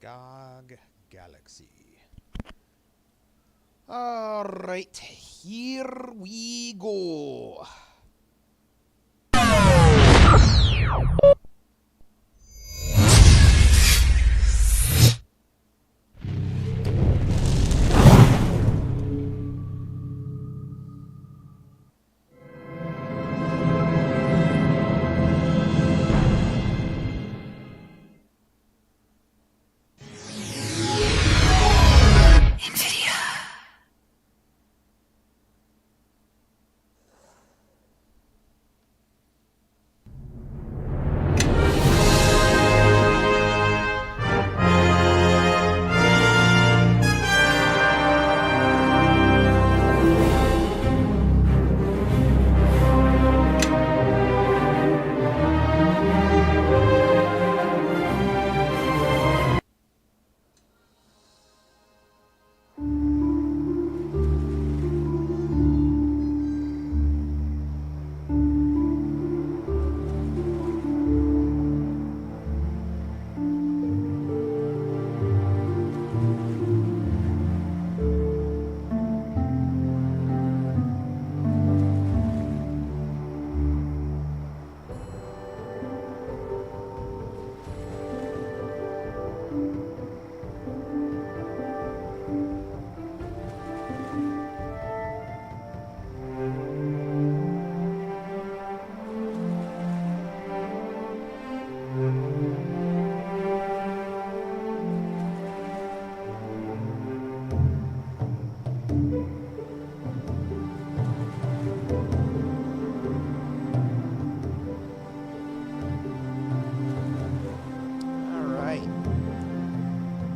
GOG Galaxy. Alright, here we go.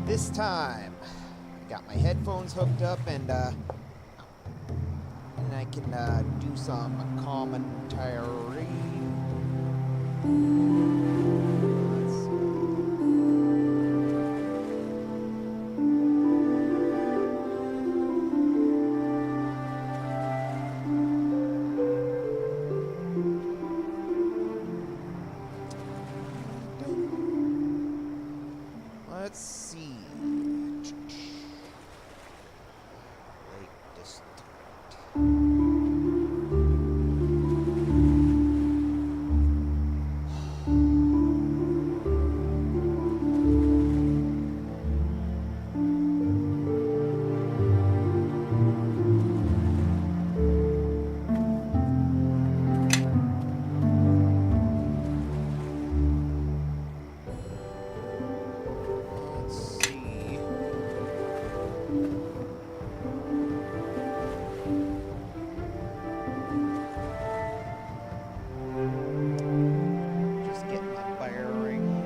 This time, I got my headphones hooked up and I can do some commentary. Let's see. Let's see. Lake District. Got my bearings.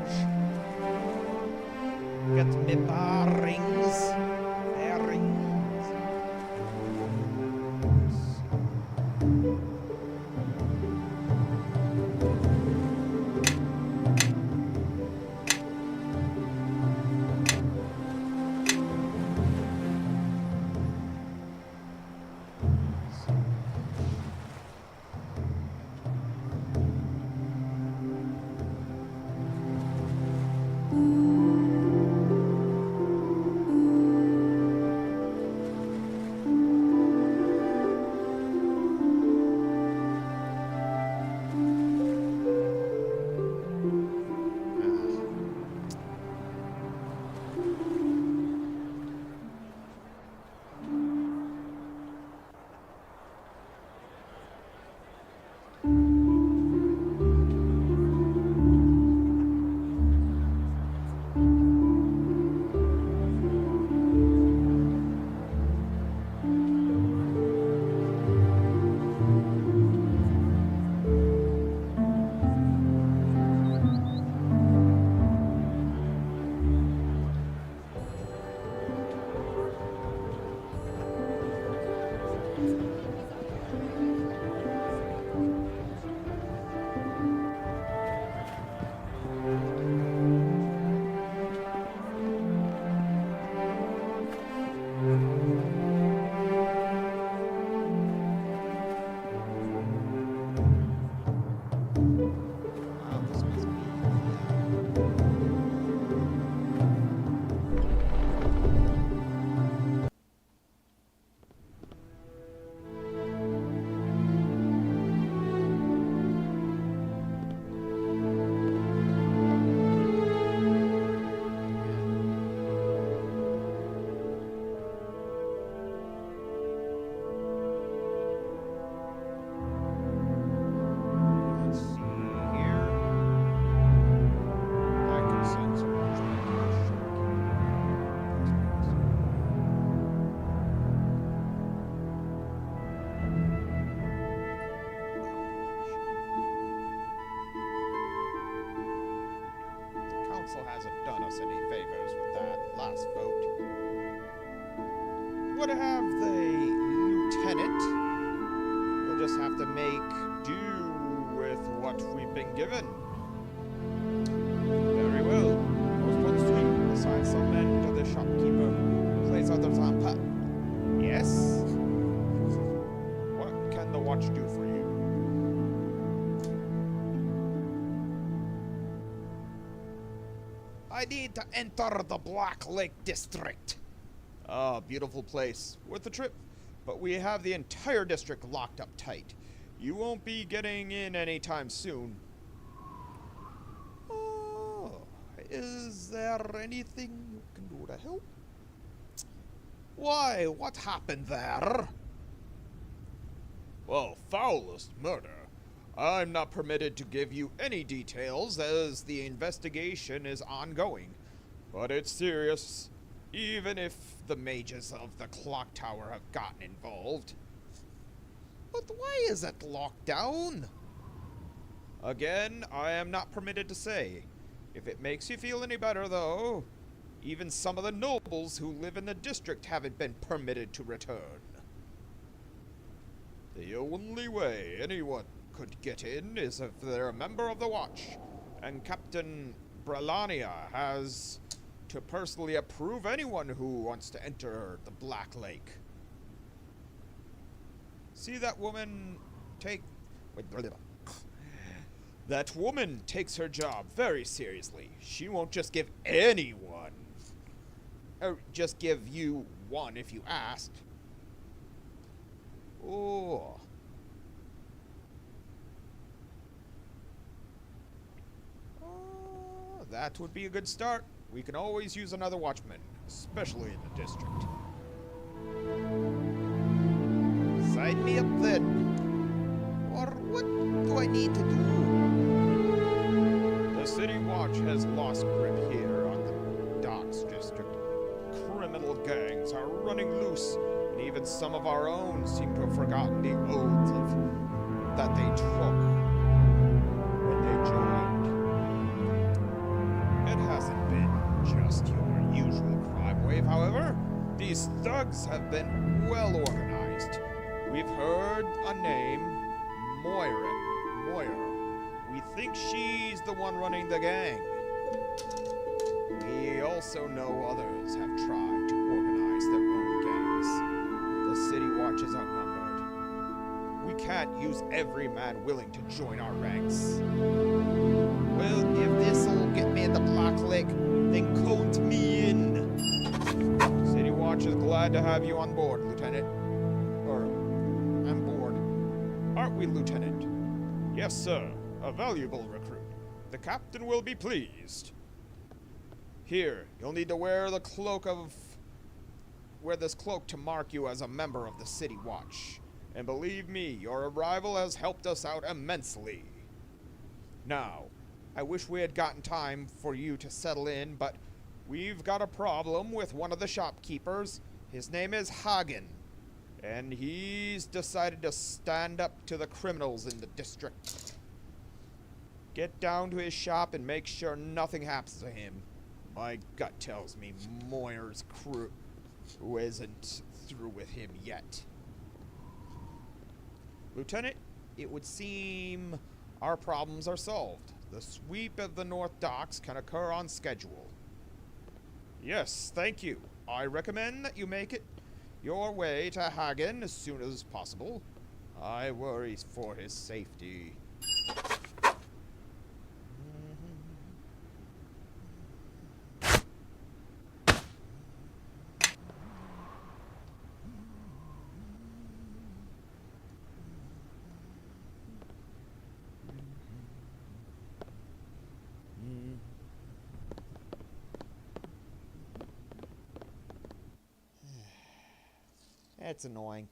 done us any favors with that last vote. Would have the lieutenant. We'll just have to make do with what we've been given. Very well. Most ones do. Assign some men to the shopkeeper. Place others on pat. Yes? What can the watch do for you? I need to enter the Black Lake District. Ah, beautiful place. Worth the trip. But we have the entire district locked up tight. You won't be getting in anytime soon. Oh, is there anything you can do to help? Why, what happened there? Well, foulest murder. I'm not permitted to give you any details as the investigation is ongoing. But it's serious, even if the mages of the clock tower have gotten involved. But why is it locked down? Again, I am not permitted to say. If it makes you feel any better, though, even some of the nobles who live in the district haven't been permitted to return. The only way anyone could get in is if they're a member of the Watch, and Captain Brelania has to personally approve anyone who wants to enter the Black Lake. See that woman take... That woman takes her job very seriously. She won't just give anyone... Or just give you one if you asked. Oh... That would be a good start. We can always use another watchman, especially in the district. Sign me up then. Or what do I need to do? The city watch has lost grip here on the docks district. Criminal gangs are running loose, and even some of our own seem to have forgotten the oaths that they took when they joined. It hasn't been just your usual crime wave, however. These thugs have been well organized. We've heard a name, Moira. We think she's the one running the gang. We also know others have tried to organize their own gangs. The city watch is outnumbered. We can't use every man willing to join our ranks. Well, if this'll get me in the Black Lake, then count me in. City Watch is glad to have you on board, Lieutenant. Or, on board. Aren't we, Lieutenant? Yes, sir. A valuable recruit. The captain will be pleased. Here, you'll need to wear the cloak of... Wear this cloak to mark you as a member of the City Watch. And believe me, your arrival has helped us out immensely. Now, I wish we had gotten time for you to settle in, but we've got a problem with one of the shopkeepers. His name is Hagen, and he's decided to stand up to the criminals in the district. Get down to his shop and make sure nothing happens to him. My gut tells me Moyer's crew isn't through with him yet. Lieutenant, it would seem our problems are solved. The sweep of the North Docks can occur on schedule. Yes, thank you. I recommend that you make it your way to Hagen as soon as possible. I worry for his safety. It's annoying.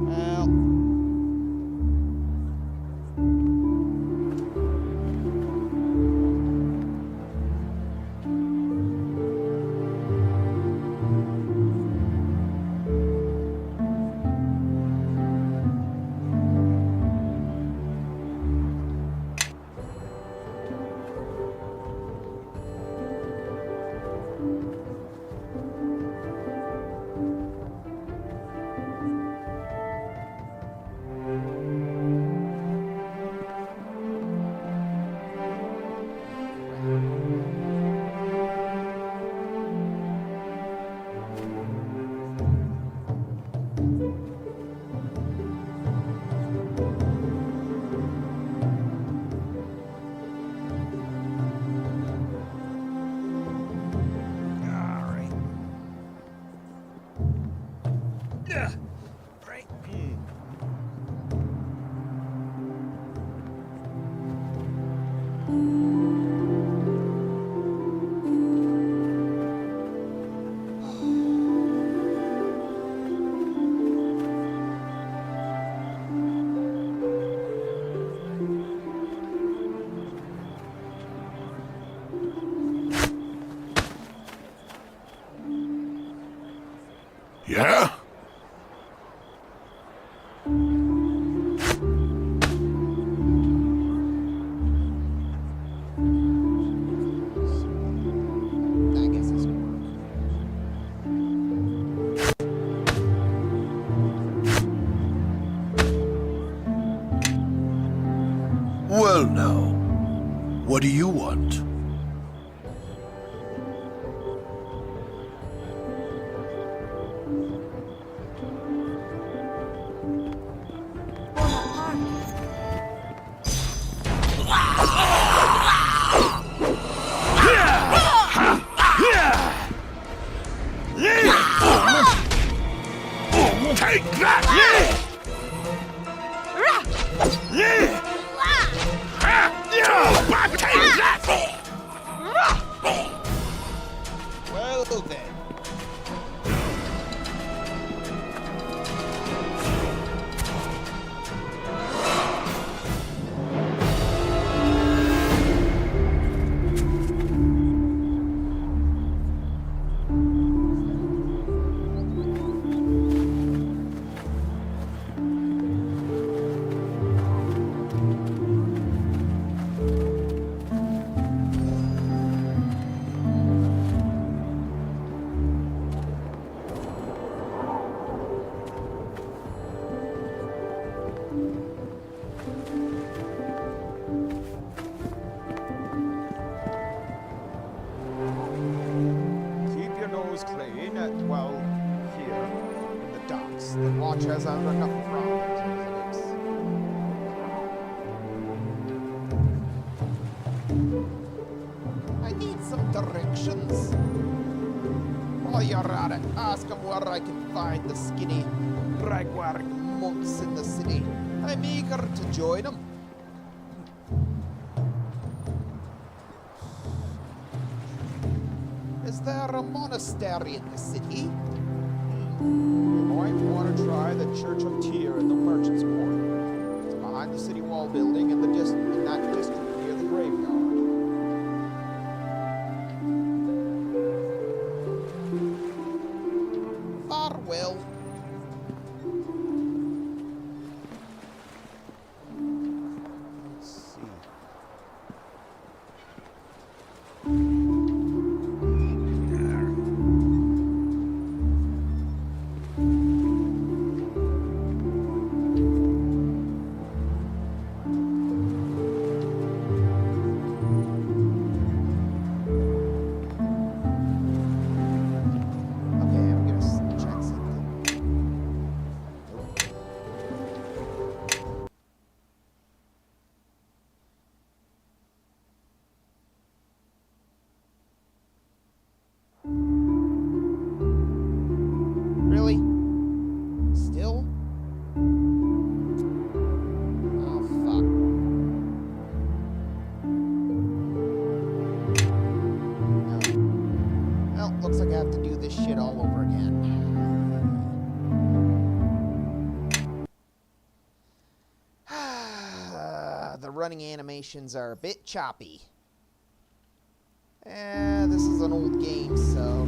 Well. Yeah? I guess this will work. Well now, what do you want? Take that! Take that! Well then. Keep your nose clean, well, here, in the docks. The watch has under enough problems as it is. I need some directions. While you're at it, ask him where I can find the skinny, rag-wearing monks in the city. I'm eager to join them. Is there a monastery in the city? You might want to try the Church of Tyr in the Merchant's Port. It's behind the city wall building in that district near the graveyard. Farewell. Let's see. Really? Still? Oh, fuck. No. Well, looks like I have to do this shit all over again. The running animations are a bit choppy. This is an old game, so...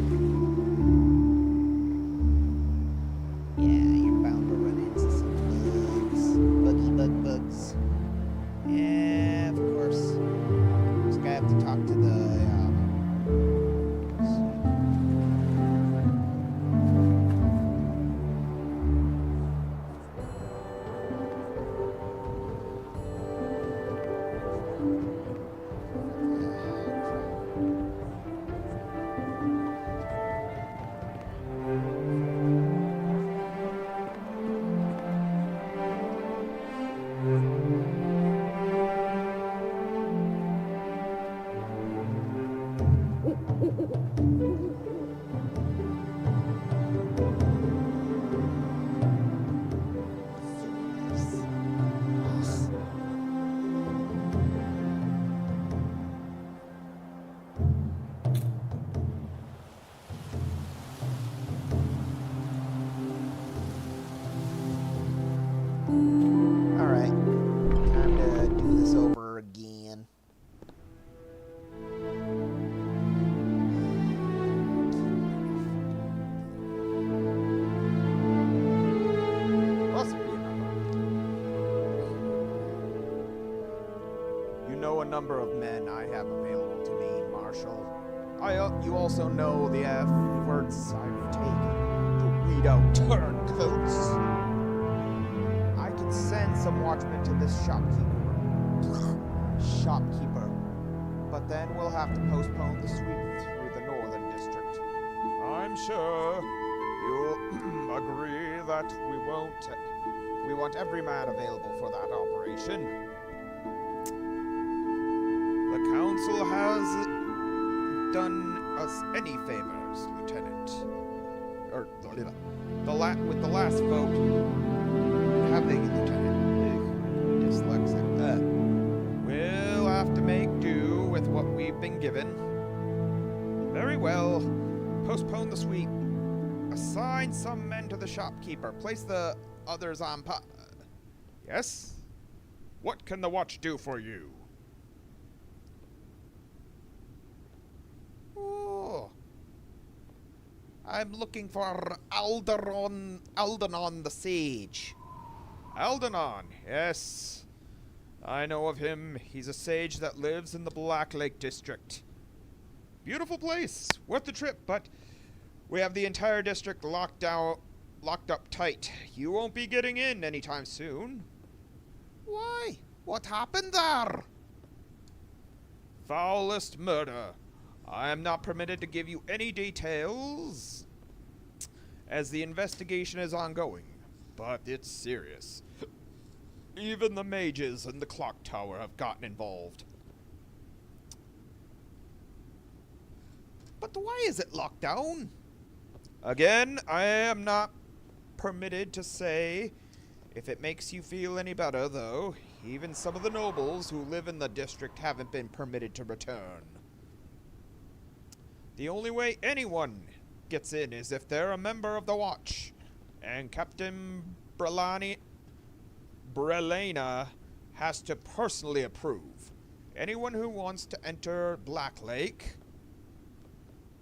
yeah, you're bound to run into some bugs. Yeah, of course. This guy have to talk to the, know a number of men I have available to me, Marshal. You also know the efforts I've taken to weed out turncoats. I could send some watchmen to this shopkeeper, but then we'll have to postpone the sweep through the northern district. I'm sure you'll agree that we want every man available for that operation. The council has done us any favors, Lieutenant. With the last vote, have they, Lieutenant? Dyslexic. We'll have to make do with what we've been given. Very well. Postpone the sweep. Assign some men to the shopkeeper. Place the others on Yes? What can the watch do for you? Oh. I'm looking for Aldenon the Sage. Aldenon, yes. I know of him. He's a sage that lives in the Black Lake District. Beautiful place. Worth the trip, but we have the entire district locked up tight. You won't be getting in anytime soon. Why? What happened there? Foulest murder. I am not permitted to give you any details, as the investigation is ongoing, but it's serious. Even the mages in the clock tower have gotten involved. But why is it locked down? Again, I am not permitted to say. If it makes you feel any better, though, even some of the nobles who live in the district haven't been permitted to return. The only way anyone gets in is if they're a member of the Watch, and Captain Brelena has to personally approve. Anyone who wants to enter Black Lake,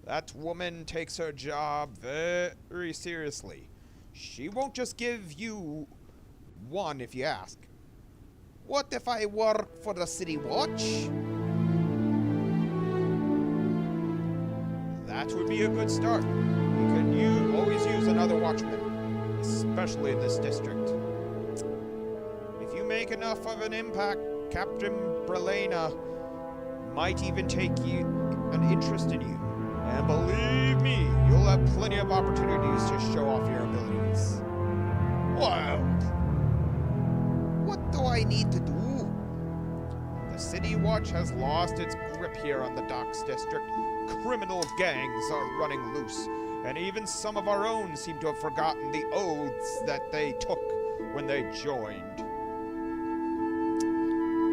that woman takes her job very seriously. She won't just give you one if you ask. What if I work for the City Watch? That would be a good start. You can always use another watchman, especially in this district. If you make enough of an impact, Captain Brelena might even take an interest in you. And believe me, you'll have plenty of opportunities to show off your abilities. Well, what do I need to do? The City Watch has lost its grip here on the Docks District. Criminal gangs are running loose, and even some of our own seem to have forgotten the oaths that they took when they joined.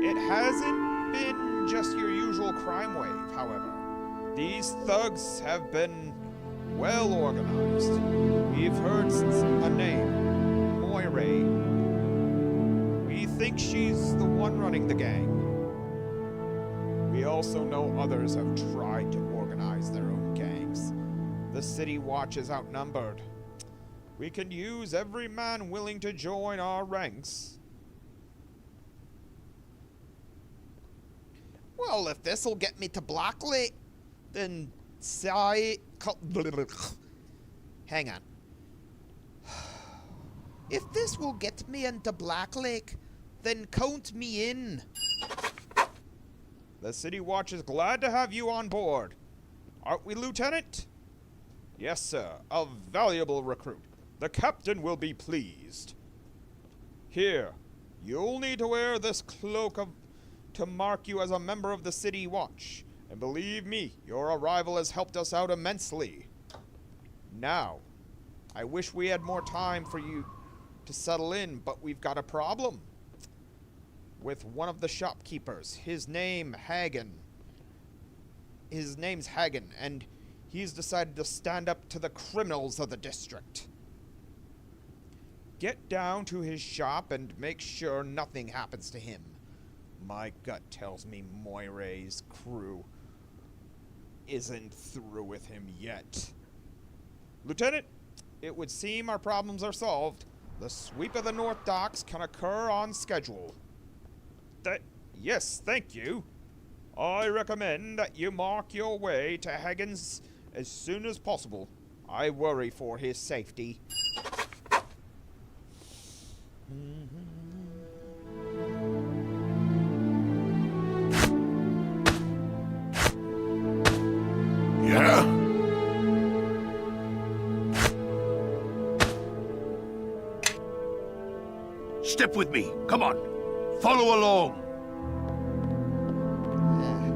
It hasn't been just your usual crime wave, however. These thugs have been well organized. We've heard a name, Moire. We think she's the one running the gang. We also know others have tried to organize their own gangs. The City Watch is outnumbered. We can use every man willing to join our ranks. Well, if this'll get me to Black Lake, then hang on. If this will get me into Black Lake, then count me in. The City Watch is glad to have you on board. Aren't we, Lieutenant? Yes, sir. A valuable recruit. The captain will be pleased. Here, you'll need to wear this cloak to mark you as a member of the City Watch. And believe me, your arrival has helped us out immensely. Now, I wish we had more time for you to settle in, but we've got a problem with one of the shopkeepers. His name's Hagen, and he's decided to stand up to the criminals of the district. Get down to his shop and make sure nothing happens to him. My gut tells me Moire's crew isn't through with him yet. Lieutenant, it would seem our problems are solved. The sweep of the North Docks can occur on schedule. Yes, thank you. I recommend that you mark your way to Hagen's as soon as possible. I worry for his safety. Yeah? Step with me. Come on. Follow along.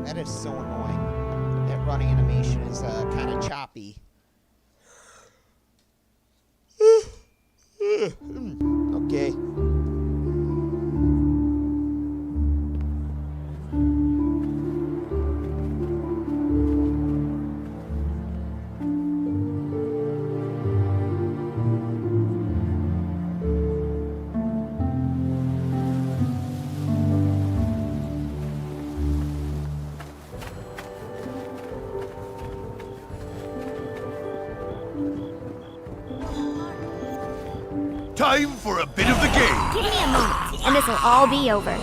That is so annoying. That running animation is kind of choppy. Okay. Time for a bit of the game. Give me a moment, and this will all be over.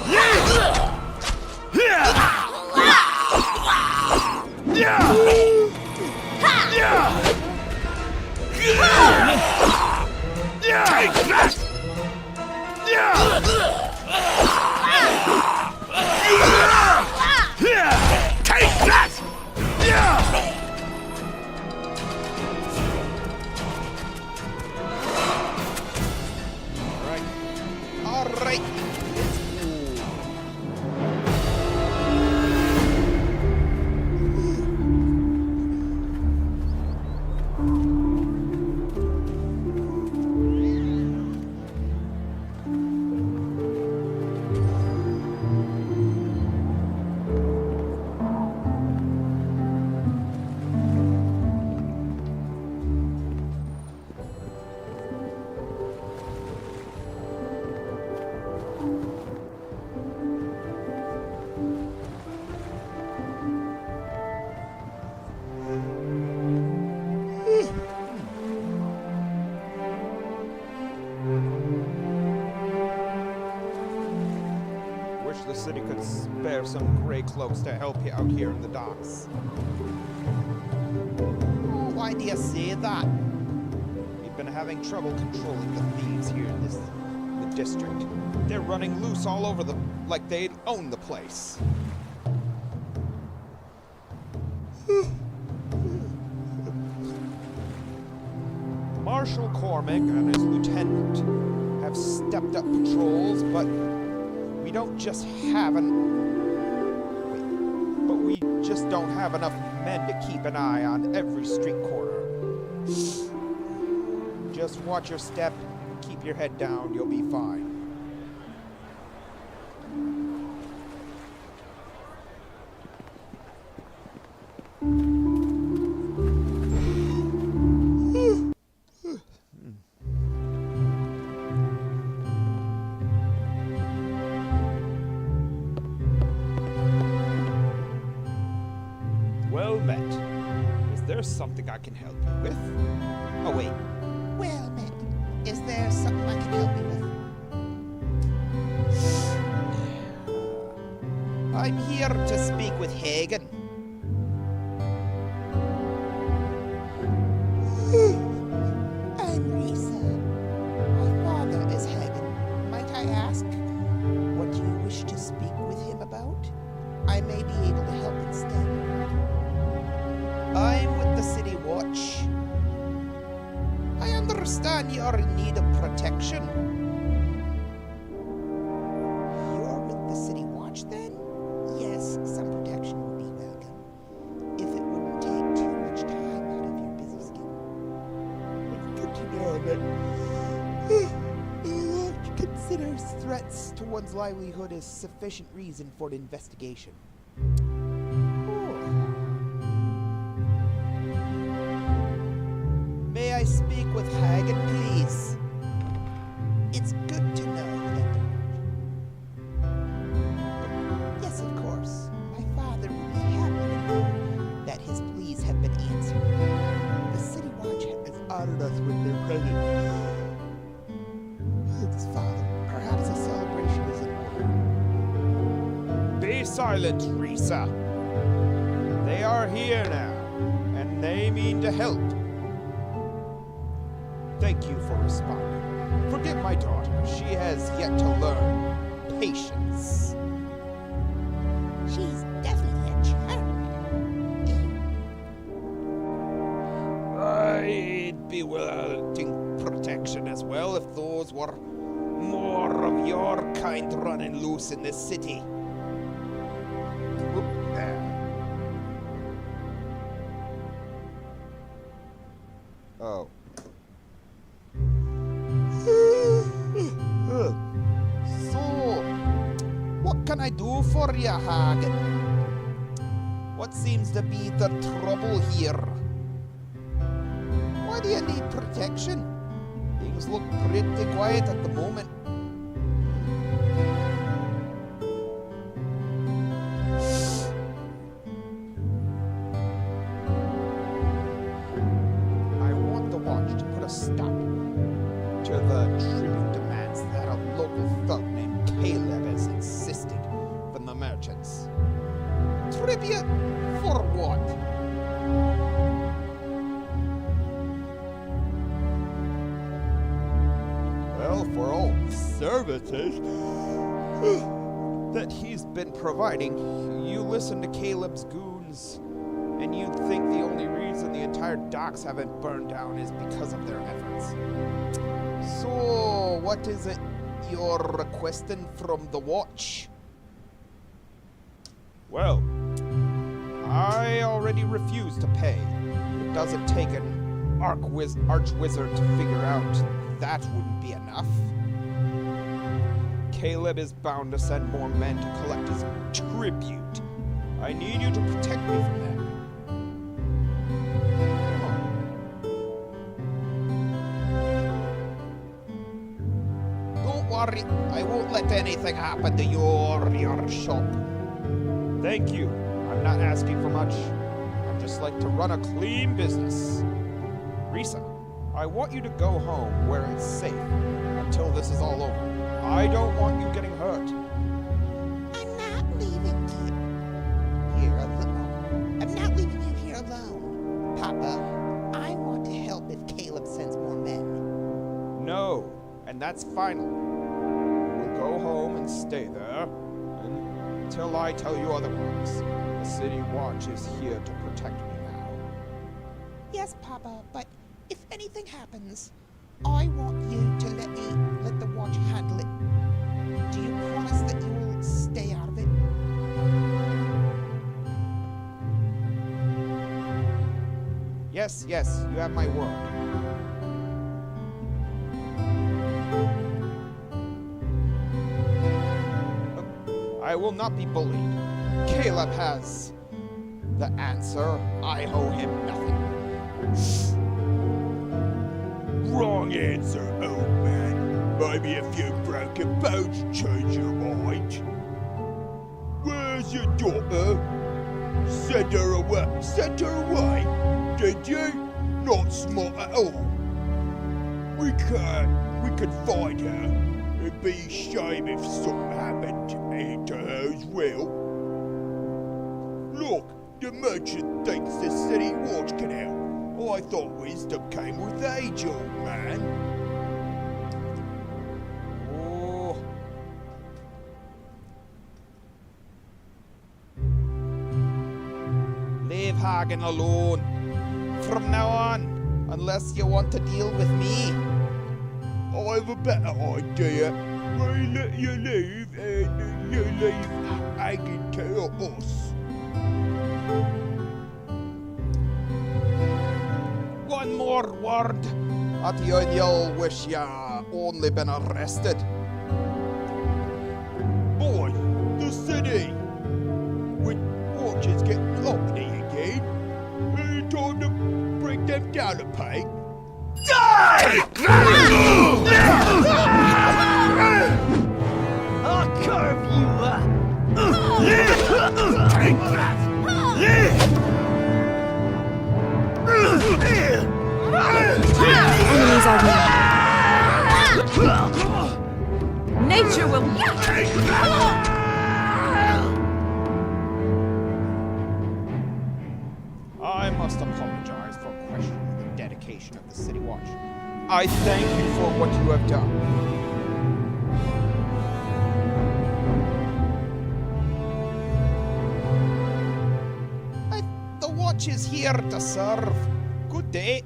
All right. Wish the city could spare some gray cloaks to help you out here in the docks. Oh, why do you say that? We've been having trouble controlling the thieves here in the district. They're running loose all over like they'd own the place. Marshal Cormac and his lieutenant have stepped up patrols, but we just don't have enough men to keep an eye on every street corner. Just watch your step, keep your head down, you'll be fine. Well met. Is there something I can help you with? Oh, wait. Well met. Is there something I can help you with? I'm here to speak with Hagen. I'm Risa. My father is Hagen. Might I ask what you wish to speak with him about? I may be able to help instead. I'm with the City Watch. I understand you are in need of protection. You're with the City Watch, then? Yes, some protection would be welcome. If it wouldn't take too much time out of your busy schedule. It's good to know that the Watch considers threats to one's livelihood as sufficient reason for an investigation. May I speak with Hagen, please? It's good to know that... Yes, of course. My father will be happy to know that his pleas have been answered. The City Watch has honored us with their presence. Thanks, Father. Perhaps a celebration is in order. Be silent, Risa. They are here now, and they mean to help. Thank you for responding. Forgive my daughter. She has yet to learn patience. She's definitely a charmer. I'd be willing protection as well if those were more of your kind running loose in this city. Whoop, there. Oh. So, what can I do for you, Hag? What seems to be the trouble here? Why do you need protection? Things look pretty quiet at the moment. I want the watch to put a stop to the tribute demands that a local thug named Caleb has insisted from the merchants. Tribute for what? Well, for all the services that he's been providing. You listen to Caleb's goons, and you'd think the only reason the entire docks haven't burned down is because of their efforts. So, what is it you're requesting from the watch? Well, I already refused to pay. It doesn't take an arch-wizard to figure out that wouldn't be enough. Caleb is bound to send more men to collect his tribute. I need you to protect me from that. Don't worry, I won't let anything happen to your shop. Thank you. I'm not asking for much. I'd just like to run a clean business. Risa, I want you to go home where it's safe until this is all over. I don't want you getting hurt. I'm not leaving you here alone. I'm not leaving you here alone. Papa, I want to help if Caleb sends more men. No, and that's final. We'll go home and stay there until I tell you otherwise. The city watch is here to protect me now. Yes, Papa, but if anything happens, I want you to let the watch handle it. Do you promise that you will stay out of it? Yes, you have my word. I will not be bullied. Caleb has the answer. I owe him nothing. Wrong answer, old man. Maybe a few broken boats change your mind. Where's your daughter? Send her away. Send her away? Did you? Not smart at all. We could find her. It'd be a shame if something happened to her as well. Look, the merchant thinks the city watch can help. I thought wisdom came with age, old man. Oh. Leave Hagen alone. From now on, unless you want to deal with me. I have a better idea. We let you leave and you leave Hagen to us. One more word, and you'll wish you only been arrested. Boy, the city! With watches getting uppity again, ain't time to bring them down a peg. I'll carve you up! Take that! Enemies are near. Nature will. I thank you for what you have done. The watch is here to serve. Good day.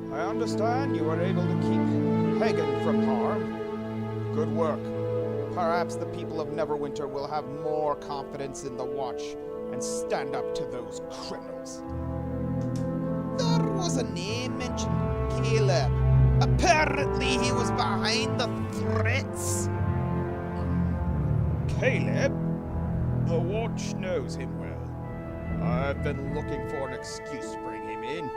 I understand you were able to keep Hagen from harm. Good work. Perhaps the people of Neverwinter will have more confidence in the Watch and stand up to those criminals. There was a name mentioned, Caleb. Apparently he was behind the threats. Caleb? The Watch knows him well. I've been looking for an excuse to bring him in.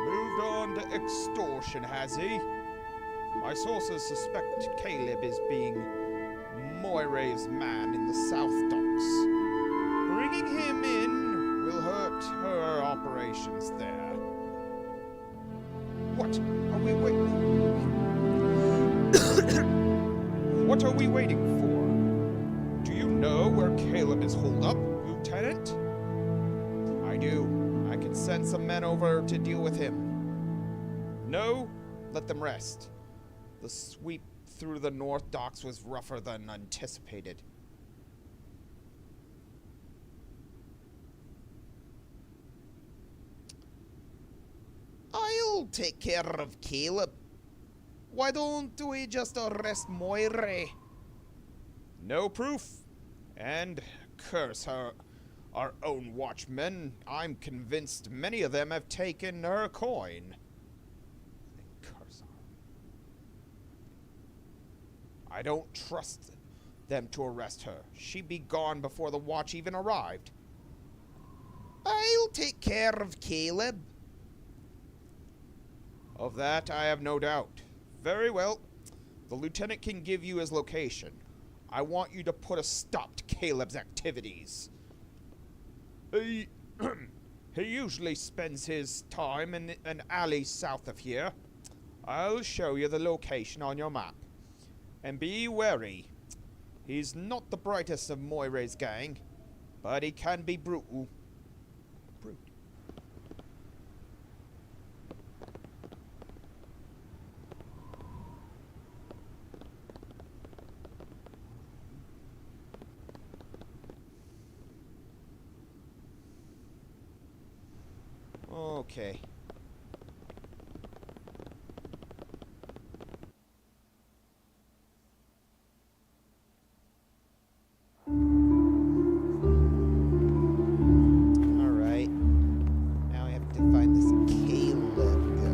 Moved on to extortion, has he? My sources suspect Caleb is being Moire's man in the South Docks. Bringing him in will hurt her operations there. What are we waiting? What are we waiting for? Do you know where Caleb is holed up, Lieutenant? I do. I can send some men over to deal with him. No, let them rest. The sweep through the North Docks was rougher than anticipated. I'll take care of Caleb. Why don't we just arrest Moire? No proof. And curse her, our own watchmen. I'm convinced many of them have taken her coin. Curse her. I don't trust them to arrest her. She'd be gone before the watch even arrived. I'll take care of Caleb. Of that, I have no doubt. Very well. The lieutenant can give you his location. I want you to put a stop to Caleb's activities. He usually spends his time in an alley south of here. I'll show you the location on your map. And be wary. He's not the brightest of Moire's gang, but he can be brutal. Okay. Alright. Now I have to find this Caleb guy.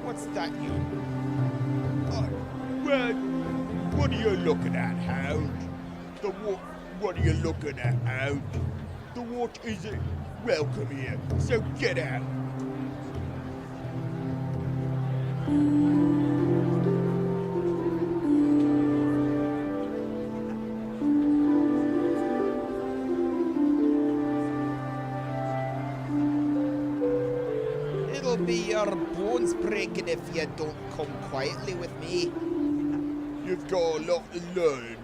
What's that you? Well, what are you looking at, Hound? What are you looking at, Hound? The what is it? Welcome here, so get out. It'll be your bones breaking if you don't come quietly with me. You've got a lot to learn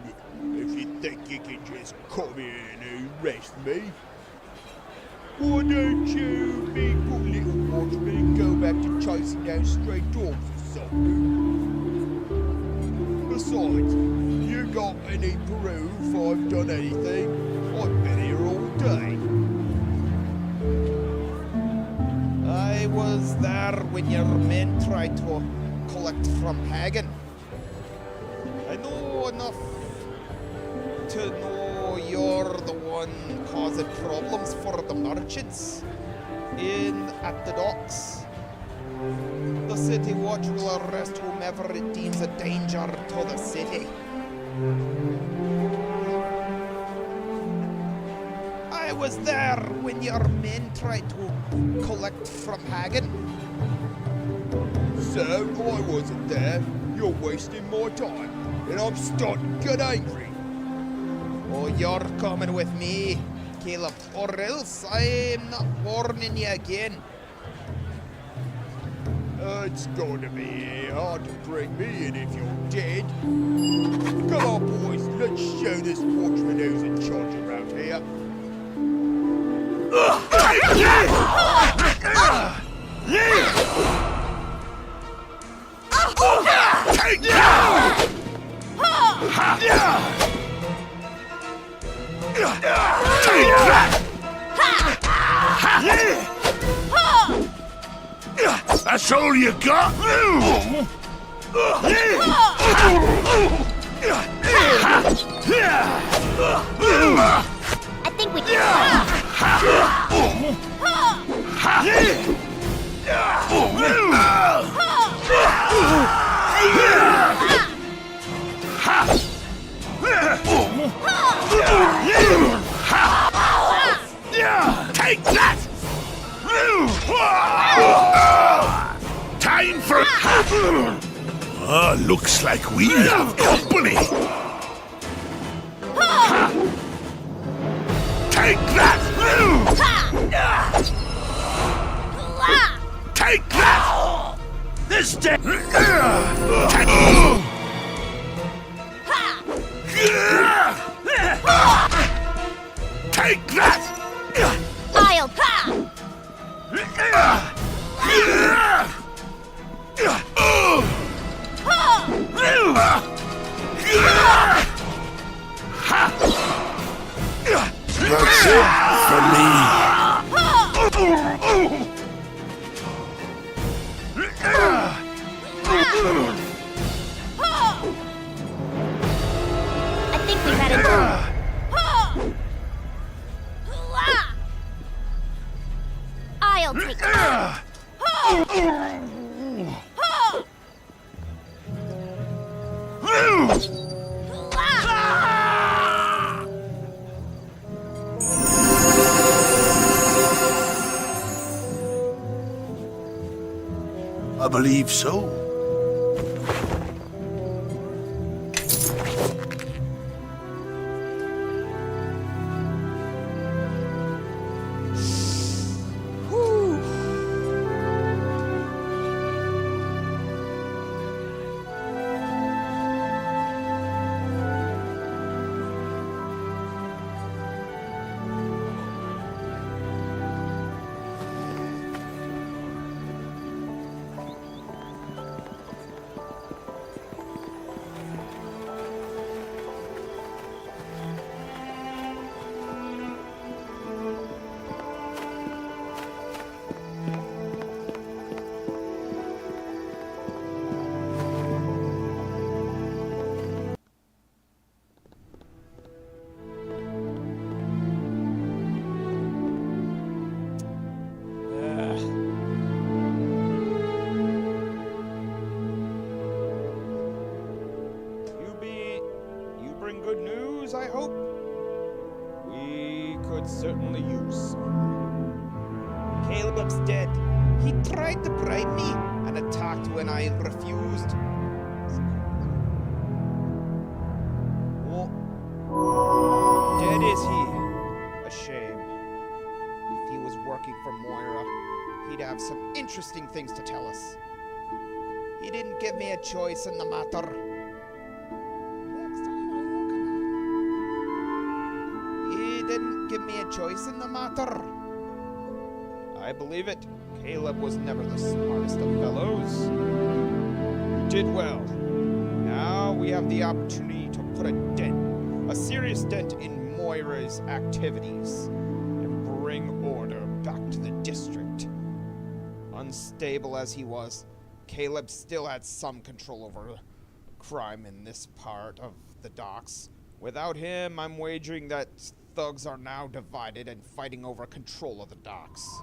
if you think you can just come in and arrest me. Why don't you, me good little watchman, go back to chasing down stray dogs or something? Besides, you got any proof I've done anything? I've been here all day. I was there when your men tried to collect from Hagen. I know enough to know you're the one causing problems for the merchants at the docks. The city watch will arrest whomever it deems a danger to the city. I was there when your men tried to collect from Hagen. So, I wasn't there. You're wasting my time, and I'm starting to get angry. Oh, you're coming with me, Caleb, or else I'm not warning you again. It's going to be hard to bring me in if you're dead. Come on, boys, let's show this watchman who's in charge around here. That's all you got? I think we can. Take that! Time for... looks like we have company. Take that! Take that! This day... Take that! I'll... That's it for me. I think we've had enough. I'll take it. believe so. You bring good news, I hope? We could certainly use some. Caleb's dead. He tried to bribe me and attacked when I refused. Oh, dead is he. A shame. If he was working for Moira, he'd have some interesting things to tell us. He didn't give me a choice in the matter. He didn't give me a choice in the matter. I believe it. Caleb was never the smartest of fellows. You did well. Now we have the opportunity to put a serious dent in Moira's activities and bring order back to the district. Unstable as he was, Caleb still had some control over crime in this part of the docks. Without him, I'm wagering that thugs are now divided and fighting over control of the docks.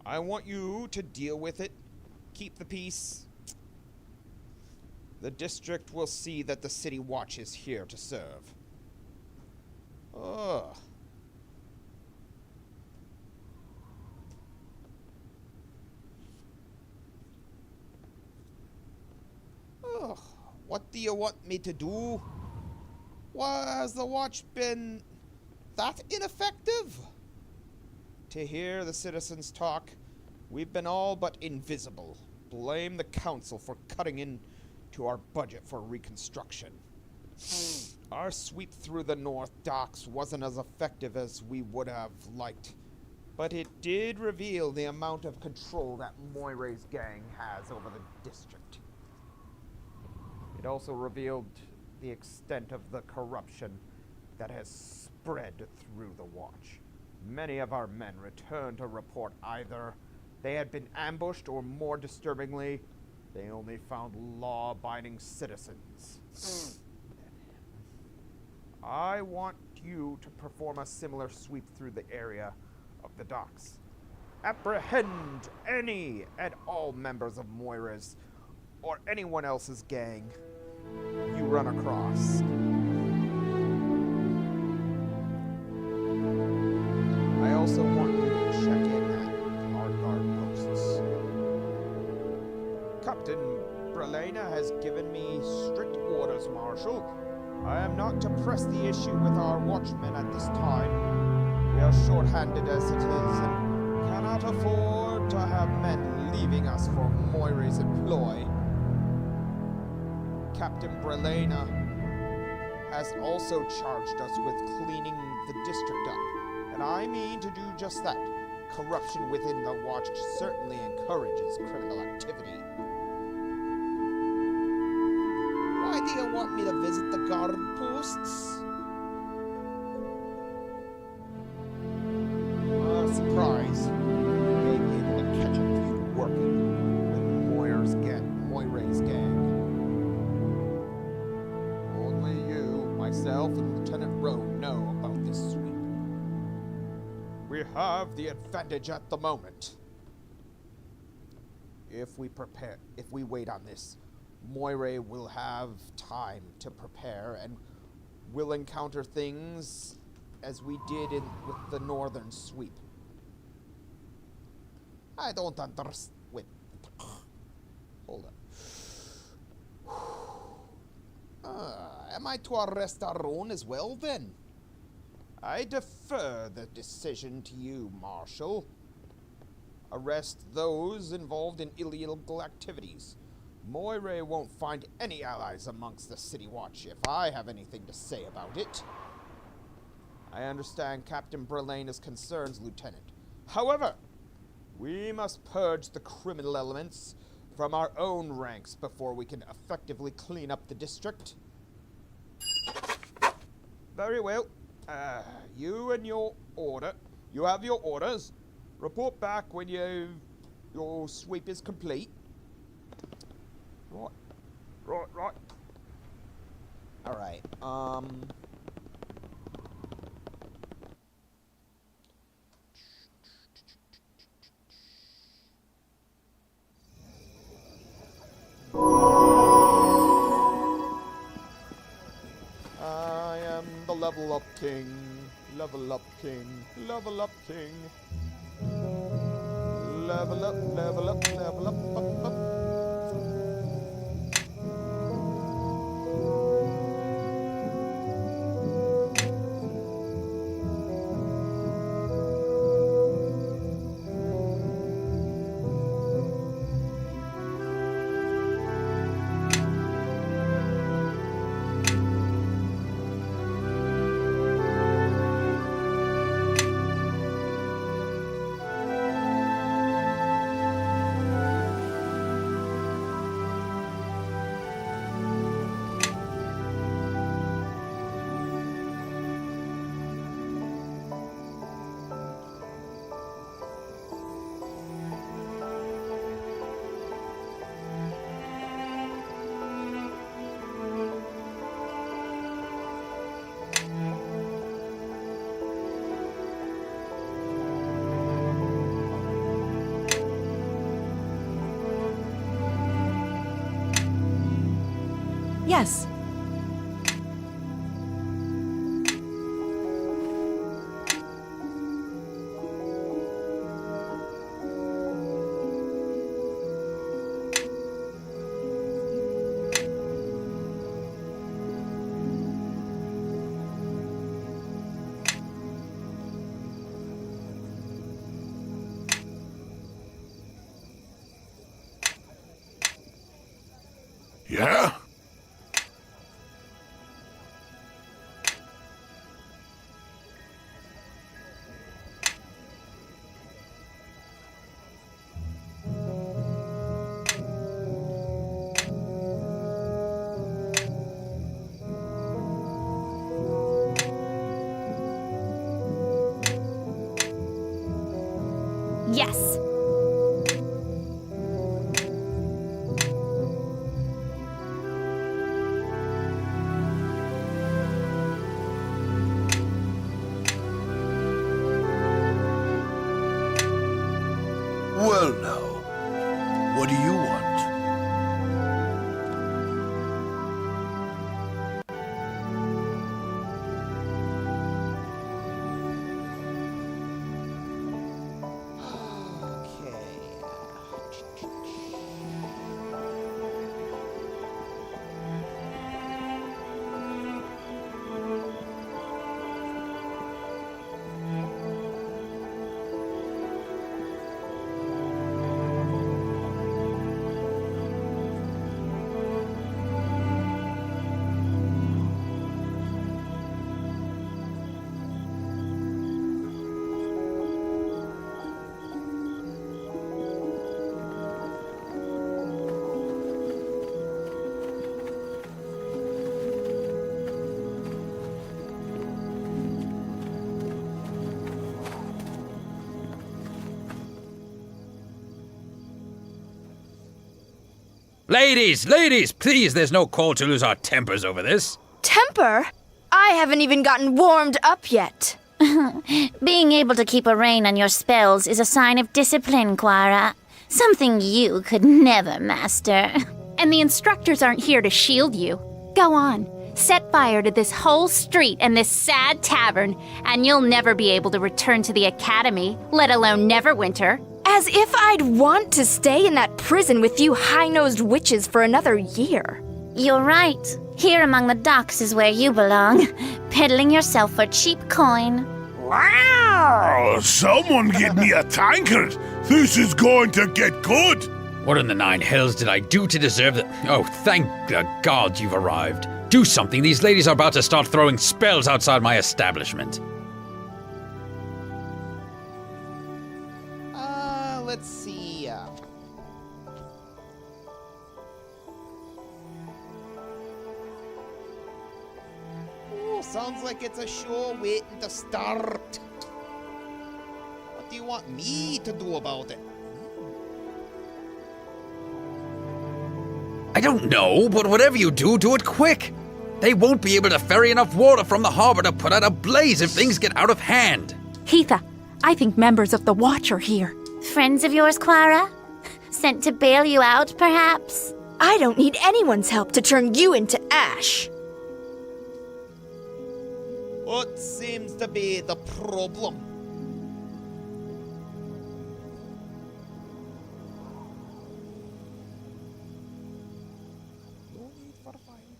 I want you to deal with it. Keep the peace. The district will see that the city watch is here to serve. Ugh. Ugh. What do you want me to do? Why has the watch been that ineffective? To hear the citizens talk, we've been all but invisible. Blame the council for cutting into our budget for reconstruction. Our sweep through the North Docks wasn't as effective as we would have liked, but it did reveal the amount of control that Moira's gang has over the district. It also revealed the extent of the corruption that has spread through the watch. Many of our men returned to report either they had been ambushed or, more disturbingly, they only found law-abiding citizens. I want you to perform a similar sweep through the area of the docks. Apprehend any and all members of Moira's or anyone else's gang you run across. I also want you to check in at our guard posts. Captain Brelena has given me strict orders, Marshal. I am not to press the issue with our watchmen at this time. We are short-handed as it is and cannot afford to have men leaving us for Moira's employ. Captain Brelena has also charged us with cleaning the district up. And I mean to do just that. Corruption within the watch certainly encourages criminal activity. Why do you want me to visit the guard posts? Surprise. You may be able to catch a few working with Moira's gang. Only you, myself, and Lieutenant Rowe know about this sweep. We have the advantage at the moment. If we wait on this, Moira will have time to prepare and will encounter things as we did with the northern sweep. I don't understand. Wait. Am I to arrest our own as well, then? I defer the decision to you, Marshal. Arrest those involved in illegal activities. Moire won't find any allies amongst the City Watch if I have anything to say about it. I understand Captain Brelane's concerns, Lieutenant. However, we must purge the criminal elements from our own ranks before we can effectively clean up the district. Very well. You and your order. You have your orders. Report back when your sweep is complete. Right. All right. I am the level up king. Level up king. Level up king. Level up, level up, level up. Yes. Yeah? Yes. Well now, what do you want? Ladies, please, there's no call to lose our tempers over this. Temper? I haven't even gotten warmed up yet. Being able to keep a rein on your spells is a sign of discipline, Quara. Something you could never master. And the instructors aren't here to shield you. Go on, set fire to this whole street and this sad tavern, and you'll never be able to return to the academy, let alone Neverwinter. As if I'd want to stay in that prison with you high-nosed witches for another year. You're right. Here among the docks is where you belong, peddling yourself for cheap coin. Wow! Someone give me a tankard! This is going to get good! What in the nine hells did I do to deserve that? Oh, thank the gods you've arrived. Do something. These ladies are about to start throwing spells outside my establishment. Let's see. Ooh, sounds like it's a show waiting to start. What do you want me to do about it? I don't know, but whatever you do, do it quick. They won't be able to ferry enough water from the harbor to put out a blaze if things get out of hand. Heatha, I think members of the Watch are here. Friends of yours, Quara? Sent to bail you out, perhaps? I don't need anyone's help to turn you into ash. What seems to be the problem? No need for fight.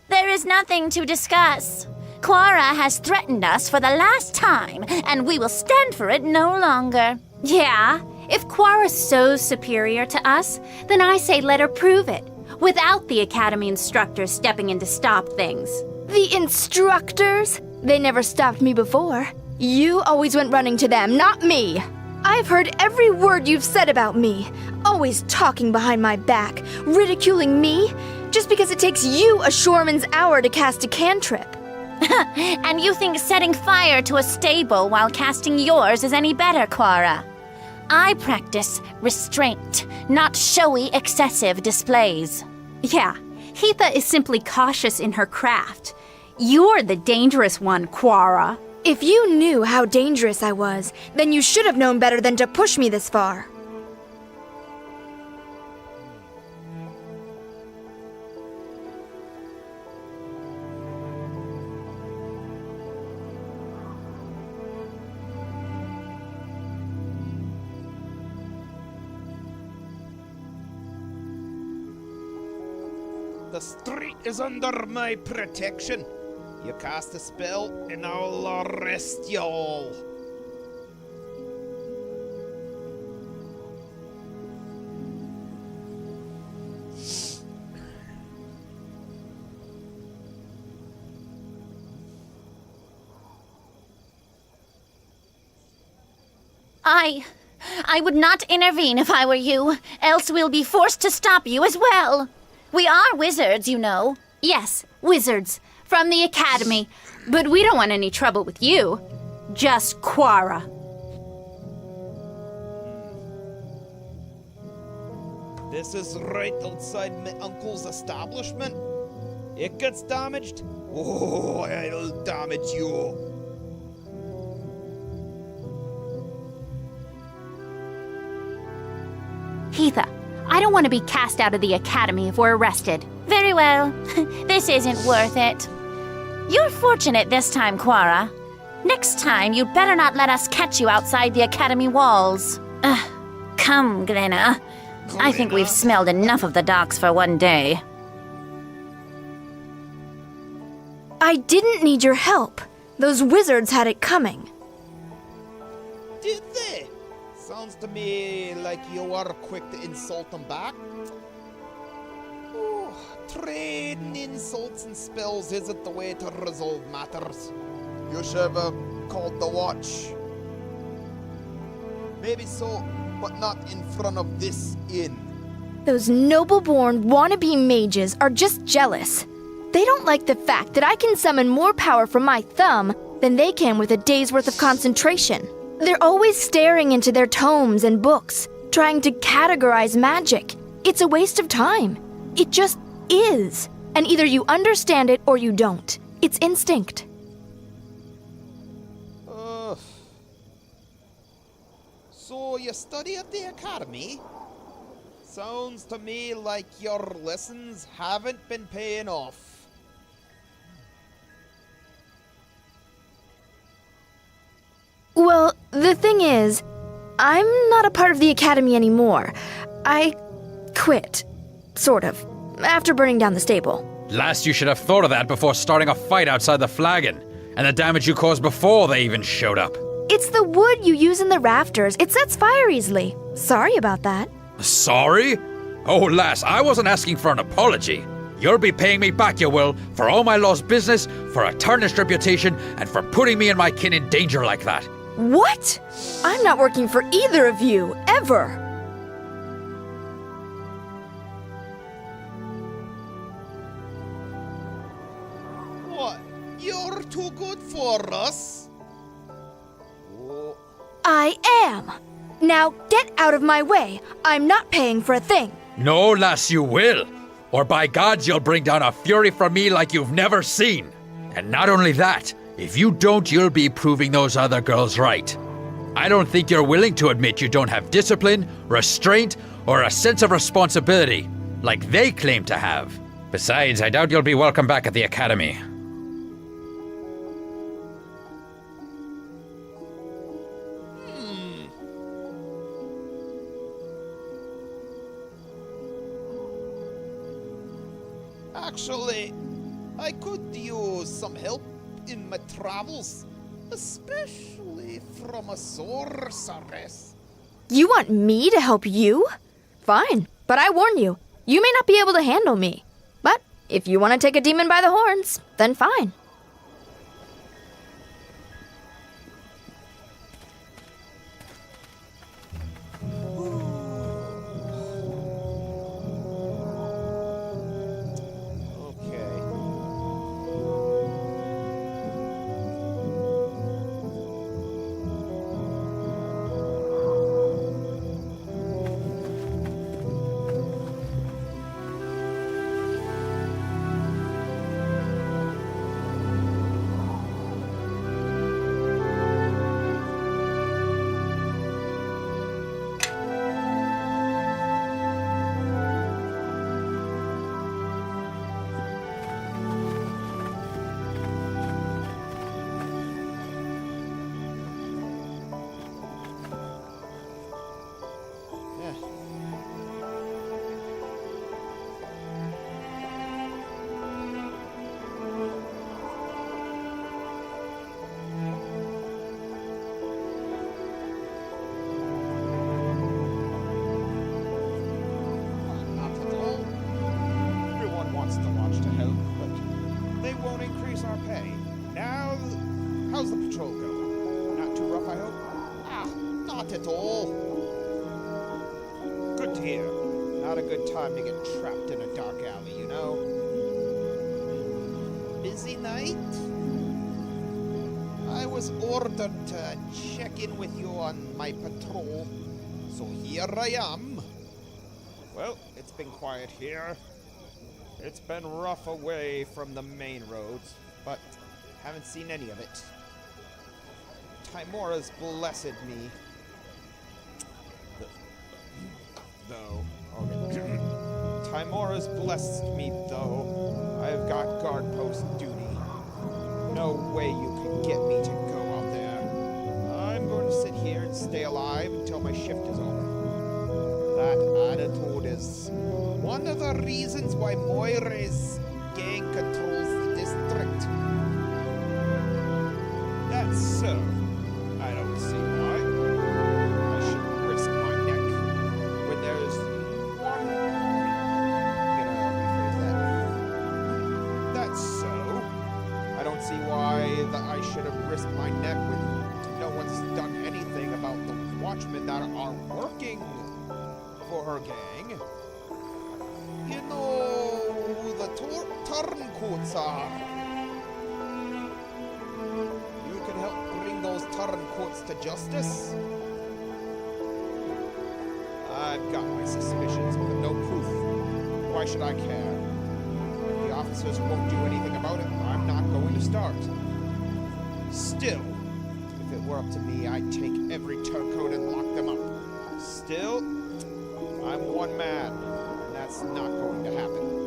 There is nothing to discuss. Quara has threatened us for the last time, and we will stand for it no longer. Yeah, if Quara's so superior to us, then I say let her prove it, without the Academy instructors stepping in to stop things. The instructors? They never stopped me before. You always went running to them, not me. I've heard every word you've said about me. Always talking behind my back, ridiculing me, just because it takes you a shoreman's hour to cast a cantrip. And you think setting fire to a stable while casting yours is any better, Quara? I practice restraint, not showy, excessive displays. Yeah, Heatha is simply cautious in her craft. You're the dangerous one, Quara. If you knew how dangerous I was, then you should have known better than to push me this far. The street is under my protection. You cast a spell, and I'll arrest you all. I would not intervene if I were you, else we'll be forced to stop you as well. We are wizards, you know. Yes, wizards. From the Academy. But we don't want any trouble with you. Just Quara. This is right outside my uncle's establishment. It gets damaged. Oh, I'll damage you. Heatha, I don't want to be cast out of the Academy if we're arrested. Very well. This isn't worth it. You're fortunate this time, Quara. Next time, you'd better not let us catch you outside the Academy walls. Come, Glenna. I think we've smelled enough of the docks for one day. I didn't need your help. Those wizards had it coming. Did they? Sounds to me like you are quick to insult them back. Oh, trading insults and spells isn't the way to resolve matters. You should have called the watch. Maybe so, but not in front of this inn. Those noble-born wannabe mages are just jealous. They don't like the fact that I can summon more power from my thumb than they can with a day's worth of concentration. They're always staring into their tomes and books, trying to categorize magic. It's a waste of time. It just is. And either you understand it or you don't. It's instinct. So you study at the academy? Sounds to me like your lessons haven't been paying off. Well, the thing is, I'm not a part of the Academy anymore. I quit. Sort of. After burning down the stable. Last, you should have thought of that before starting a fight outside the flagon, and the damage you caused before they even showed up. It's the wood you use in the rafters. It sets fire easily. Sorry about that. Sorry? Oh, lass, I wasn't asking for an apology. You'll be paying me back, you will, for all my lost business, for a tarnished reputation, and for putting me and my kin in danger like that. What? I'm not working for either of you, ever. What? You're too good for us? Oh, I am. Now get out of my way. I'm not paying for a thing. No, lass, you will. Or by gods, you'll bring down a fury from me like you've never seen. And not only that, if you don't, you'll be proving those other girls right. I don't think you're willing to admit you don't have discipline, restraint, or a sense of responsibility, like they claim to have. Besides, I doubt you'll be welcome back at the Academy. Actually, I could use some help in my travels, especially from a sorceress. You want me to help you? Fine, but I warn you, you may not be able to handle me. But if you want to take a demon by the horns, then fine. How's the patrol going? Not too rough, I hope? Not at all. Good to hear. Not a good time to get trapped in a dark alley, you know? Busy night? I was ordered to check in with you on my patrol, so here I am. Well, it's been quiet here. It's been rough away from the main roads, but haven't seen any of it. Timora's blessed me. Though. Okay. Timora's blessed me, though. I've got guard post duty. No way you can get me to go out there. I'm going to sit here and stay alive until my shift is over. That attitude is one of the reasons why Moira's gang controls the district. That's so. I don't see why. I should risk my neck when there's one. I'm gonna rephrase that. That's so. I don't see why I should have risked my neck when no one's done anything about the watchmen that are working for her gang. You know who the turncoats are. You can help bring those turncoats to justice. I've got my suspicions, but no proof. Why should I care? If the officers won't do anything about it, I'm not going to start. Still, if it were up to me, I'd take every turncoat and lock them up. Still, I'm one man, and that's not going to happen.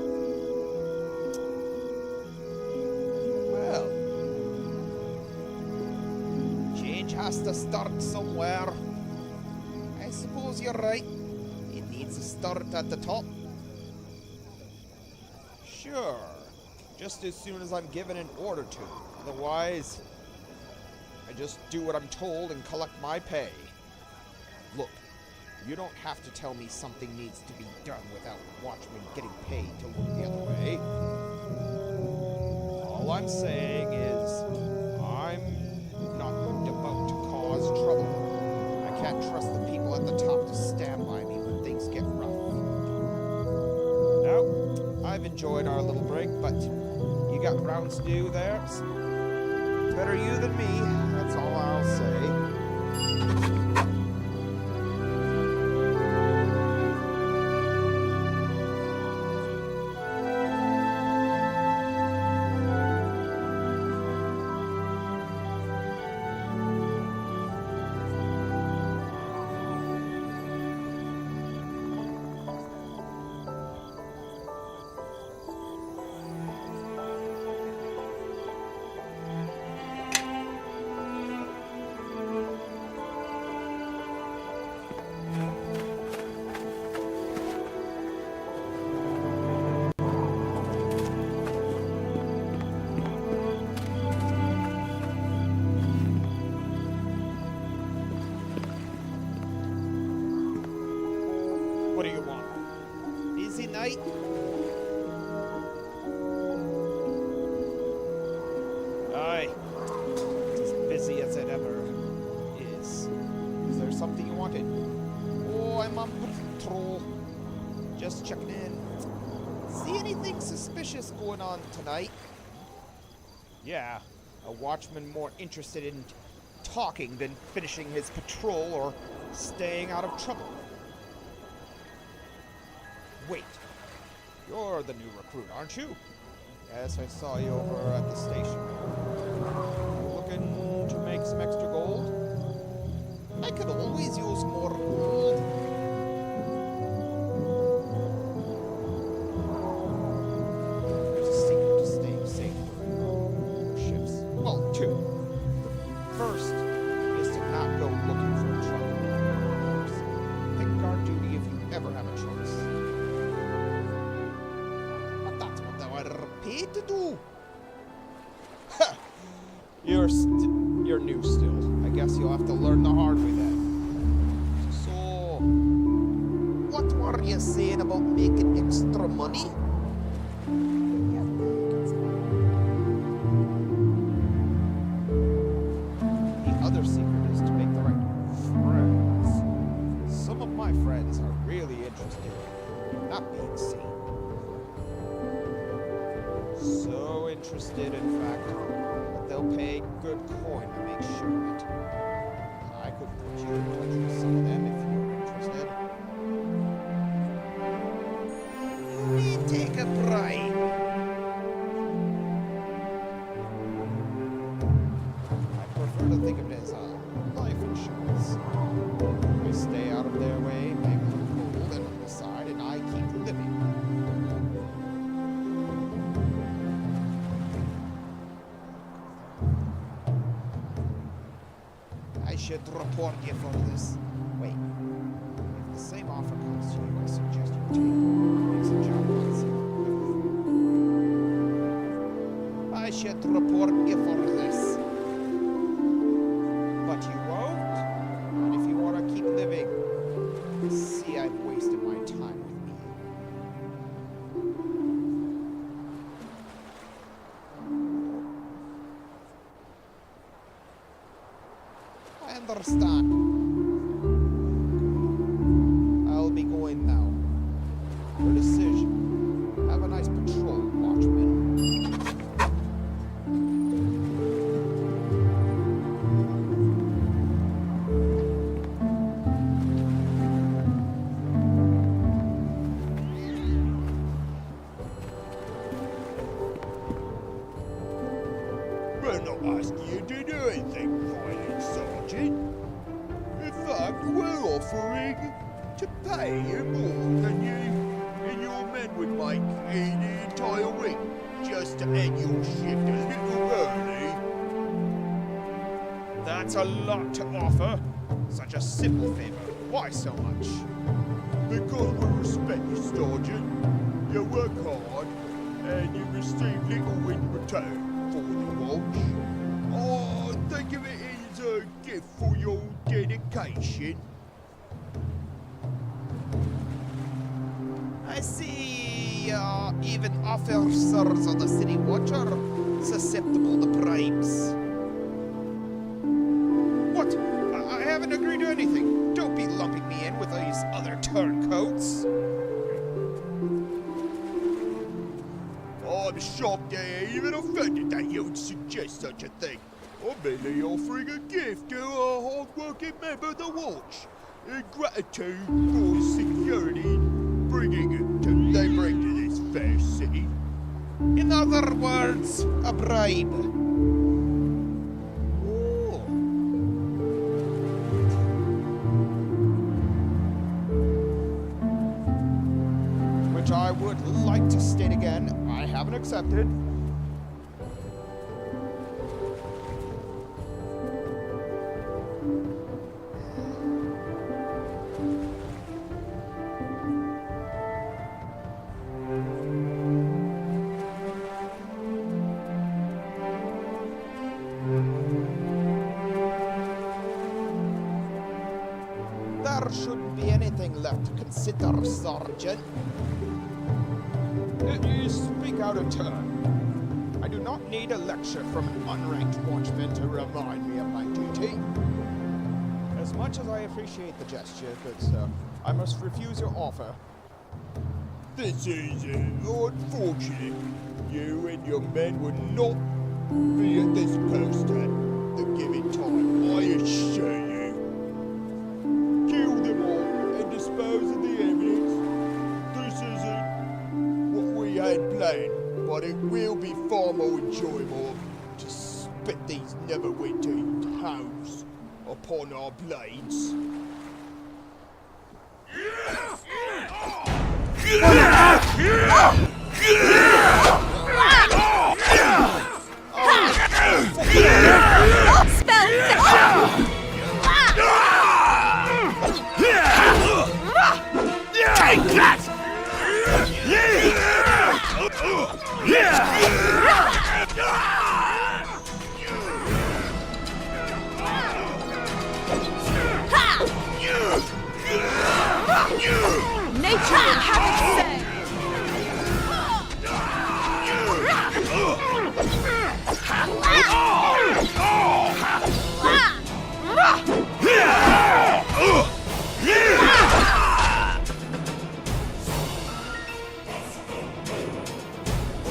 Well, change has to start somewhere. I suppose you're right. It needs to start at the top. Sure. Just as soon as I'm given an order to. Otherwise, I just do what I'm told and collect my pay. Look, you don't have to tell me something needs to be done without watchmen getting paid to look the other way. All I'm saying is, I'm not about to cause trouble. I can't trust the people at the top to stand by me when things get rough. Now, I've enjoyed our little break, but you got rounds to do there. Better you than me, that's all I'll say. What do you want? Busy night? Aye. It's as busy as it ever is. Is there something you wanted? Oh, I'm on patrol. Just checking in. See anything suspicious going on tonight? Yeah, a watchman more interested in talking than finishing his patrol or staying out of trouble. Wait, you're the new recruit, aren't you? Yes, I saw you over at the station. Looking to make some extra gold? I could always use more gold. There's a secret to staying safe for ships. Well, two. First is to not go looking for trouble. Pick guard duty if you ever have a choice. Paid to do. Ha! You're new still. I guess you'll have to learn the hard way then. So, what were you saying about making extra money? The other secret is to make the right friends. Some of my friends are really interested in not being seen. So interested, in fact, that they'll pay good coin to make sure of it. I could put you in touch with some of them if you're interested. Me take a bribe. I prefer to think of it as life insurance. I stay out of their way, make them cold, and on the side, and I keep living. I should report you for this. Wait. If the same offer comes to you, I suggest you take it. Makes the job easier. I should report you for this. But you won't? And if you want to keep living, see I've wasted my time with me. I understand. I'll be going now. Your decision. Have a nice patrol, watchman. We're not asking you to do anything, Private Sergeant. In fact, we're offering to pay you more than you and your men would make in the entire week, just to end your shift a little early. That's a lot to offer. Such a simple favor. Why so much? Because we respect you, Sergeant. You work hard, and you receive little in return for the watch. Oh, think of it as a gift for your dedication. I see even officers of the City Watch are susceptible to bribes. What? I haven't agreed to anything. Don't be lumping me in with these other turncoats. I'm shocked they're even offended that you would suggest such a thing. I'm merely offering a gift to a hard-working member of the Watch in gratitude for the security they bring to this fair city. In other words, a bribe. Ooh. Which I would like to state again, I haven't accepted. There shouldn't be anything left to consider, Sergeant. You speak out of turn. I do not need a lecture from an unranked watchman to remind me of my duty. As much as I appreciate the gesture, good sir, I must refuse your offer. This is unfortunate. You and your men would not be at this post at the given time, I assure you. Kill them all and dispose of the evidence. This isn't what we had planned, but it will be far more enjoyable to spit these Neverwinter hounds upon our blades. Take that! Nature will have its say. The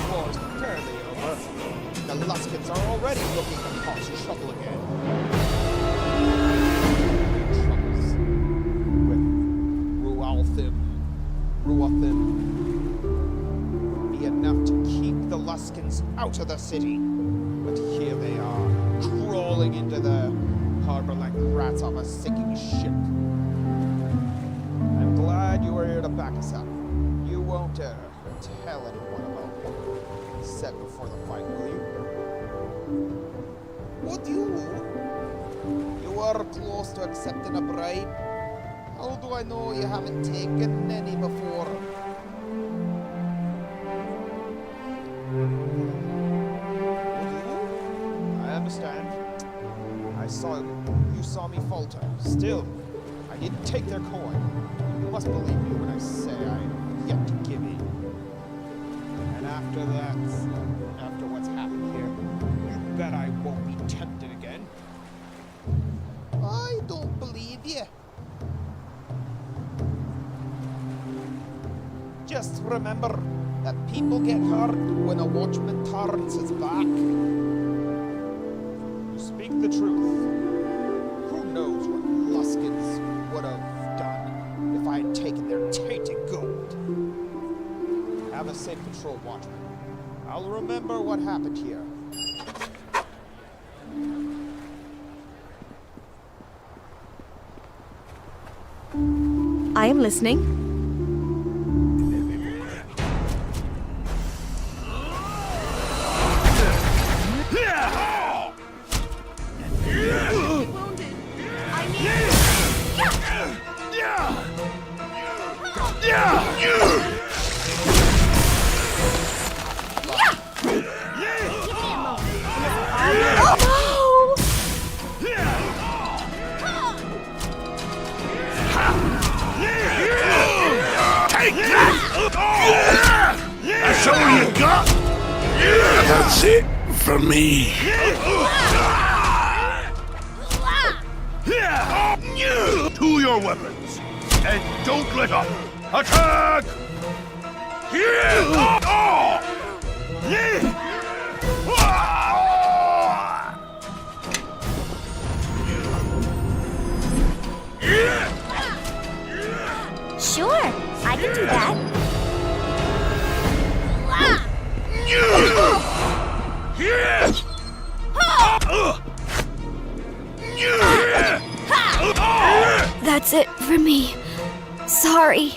war is barely over. The Luskins are already looking to cause trouble again. Troubles with Ruathim be enough to keep the Luskins out of the city. But here they are, crawling into the harbor like rats off a sinking ship. I'm glad you were here to back us up. You won't tell anyone about what we said before the fight, will you? Would you? You were close to accepting a bribe. How do I know you haven't taken any before? I understand. You saw me falter. Still, I didn't take their coin. You must believe me when I say I am yet to give in. And after that, after what's happened here, you bet I won't be tempted again. I don't believe you. Just remember that people get hurt when a watchman turns his back. You speak the truth. Who knows what Luskins would have done if I had taken their tainted gold. Have a safe patrol, Watchman. I'll remember what happened here. I am listening. That's all you got? That's it for me. To your weapons, and don't let up. Attack! Sure, I can do that. That's it for me. Sorry.